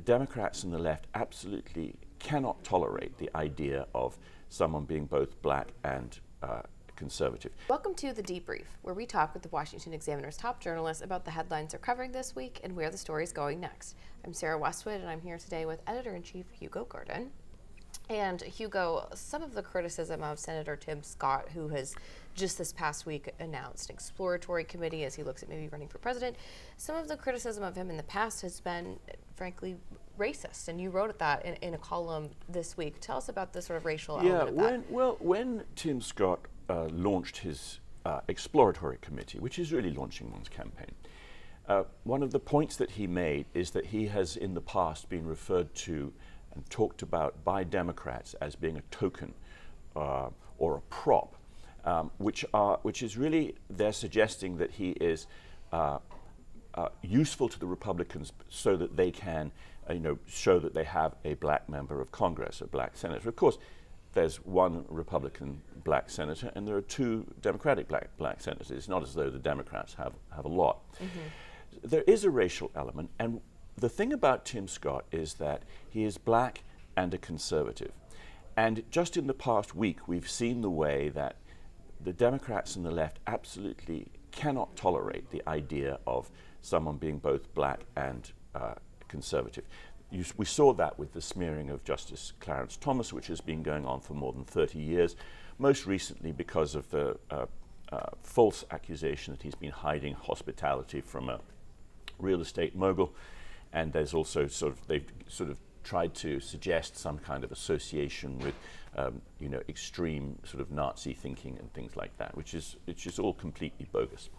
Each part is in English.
Democrats and the left absolutely cannot tolerate the idea of someone being both black and conservative. Welcome to The Debrief, where we talk with the Washington Examiner's top journalists about the headlines they're covering this week and where the story's going next. I'm Sarah Westwood, and I'm here today with Editor-in-Chief Hugo Gurdon. And Hugo, some of the criticism of Senator Tim Scott, who has just this past week announced an exploratory committee as he looks at maybe running for president, some of the criticism of him in the past has been, frankly, racist. And you wrote that in a column this week. Tell us about the sort of racial element of that. When Tim Scott launched his exploratory committee, which is really launching one's campaign, one of the points that he made is that he has in the past been referred to and talked about by Democrats as being a token or a prop, which is really, they're suggesting that he is useful to the Republicans so that they can show that they have a black member of Congress, a black senator. Of course, there's one Republican black senator and there are two Democratic black senators. It's not as though the Democrats have a lot. Mm-hmm. There is a racial element, and the thing about Tim Scott is that he is black and a conservative. And just in the past week, we've seen the way that the Democrats and the left absolutely cannot tolerate the idea of someone being both black and conservative. We saw that with the smearing of Justice Clarence Thomas, which has been going on for more than 30 years, most recently because of the false accusation that he's been hiding hospitality from a real estate mogul. And there's also they've tried to suggest some kind of association with, extreme sort of Nazi thinking and things like that, which is all completely bogus.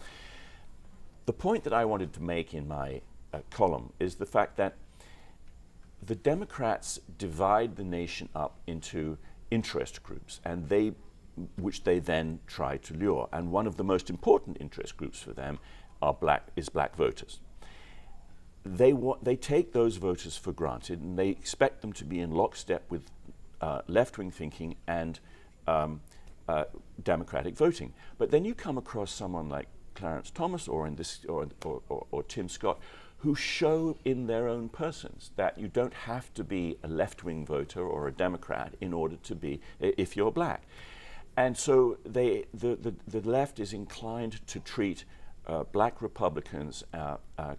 The point that I wanted to make in my column is the fact that the Democrats divide the nation up into interest groups, and which they then try to lure. And one of the most important interest groups for them is black voters. They take those voters for granted, and they expect them to be in lockstep with left-wing thinking and democratic voting. But then you come across someone like Clarence Thomas or Tim Scott, who show in their own persons that you don't have to be a left-wing voter or a Democrat in order to be, if you're black. And so the left is inclined to treat black Republicans,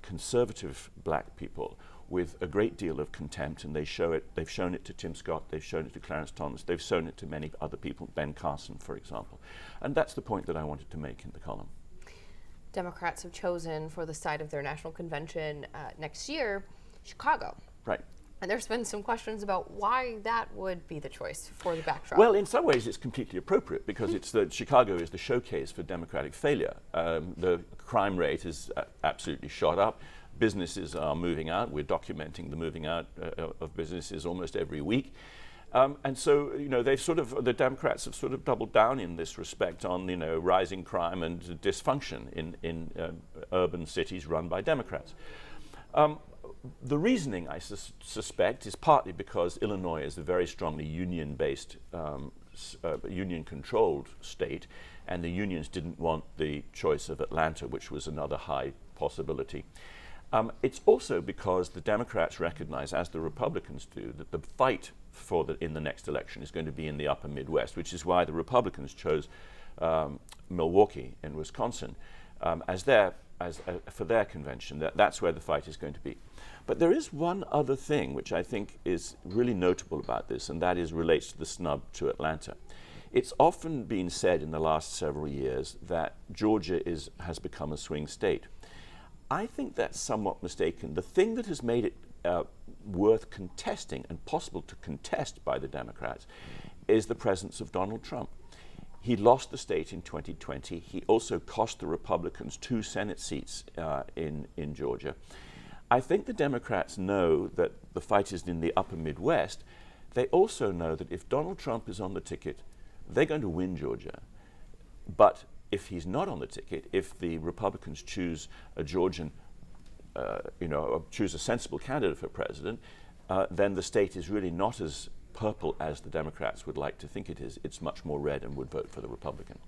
conservative black people, with a great deal of contempt, and they've shown it to Tim Scott, they've shown it to Clarence Thomas, they've shown it to many other people, Ben Carson, for example. And that's the point that I wanted to make in the column. Democrats have chosen for the site of their national convention next year, Chicago. Right. And there's been some questions about why that would be the choice for the backdrop. Well, in some ways it's completely appropriate because Chicago is the showcase for Democratic failure. The crime rate is absolutely shot up. Businesses are moving out. We're documenting the moving out of businesses almost every week. And so, the Democrats have sort of doubled down in this respect on, rising crime and dysfunction in urban cities run by Democrats. The reasoning, I suspect, is partly because Illinois is a very strongly union-based, union-controlled state, and the unions didn't want the choice of Atlanta, which was another high possibility. It's also because the Democrats recognize, as the Republicans do, that the fight in the next election is going to be in the upper Midwest, which is why the Republicans chose Milwaukee in Wisconsin for their convention. That's where the fight is going to be. But there is one other thing which I think is really notable about this, and that relates to the snub to Atlanta. It's often been said in the last several years that Georgia has become a swing state. I think that's somewhat mistaken. The thing that has made it worth contesting and possible to contest by the Democrats is the presence of Donald Trump. He lost the state in 2020. He also cost the Republicans 2 Senate seats in Georgia. I think the Democrats know that the fight is in the upper Midwest. They also know that if Donald Trump is on the ticket, they're going to win Georgia. But if he's not on the ticket, if the Republicans choose a Georgian, choose a sensible candidate for president, then the state is really not as purple as the Democrats would like to think it is. It's much more red and would vote for the Republican.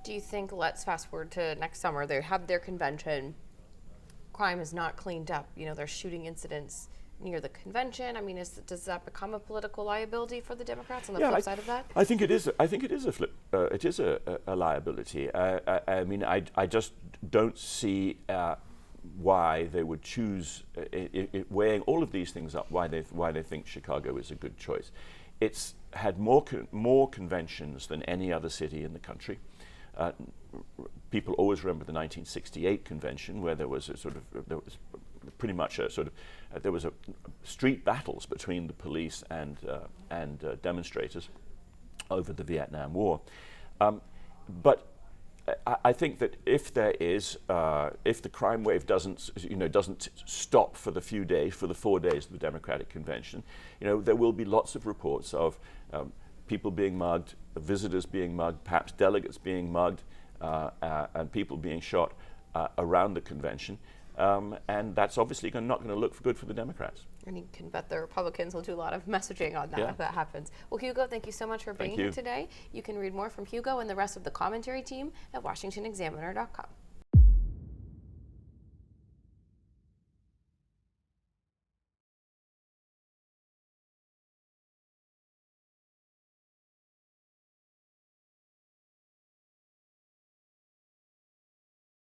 Do you think, let's fast forward to next summer, they have their convention, crime is not cleaned up, there's shooting incidents near the convention? I mean, does that become a political liability for the Democrats on the flip side of that? I think it is. I think it is a flip. It is a liability. I mean, I just don't see why they would choose, weighing all of these things up, why they think Chicago is a good choice. It's had more conventions than any other city in the country. People always remember the 1968 convention, where there was pretty much a sort of there was a street battles between the police and demonstrators over the Vietnam War. But I think that if the crime wave doesn't stop for the 4 days of the Democratic convention, there will be lots of reports of people being mugged, visitors being mugged, perhaps delegates being mugged, and people being shot around the convention. And that's obviously not going to look good for the Democrats. And you can bet the Republicans will do a lot of messaging on that if that happens. Well, Hugo, thank you so much for being here today. You can read more from Hugo and the rest of the commentary team at washingtonexaminer.com.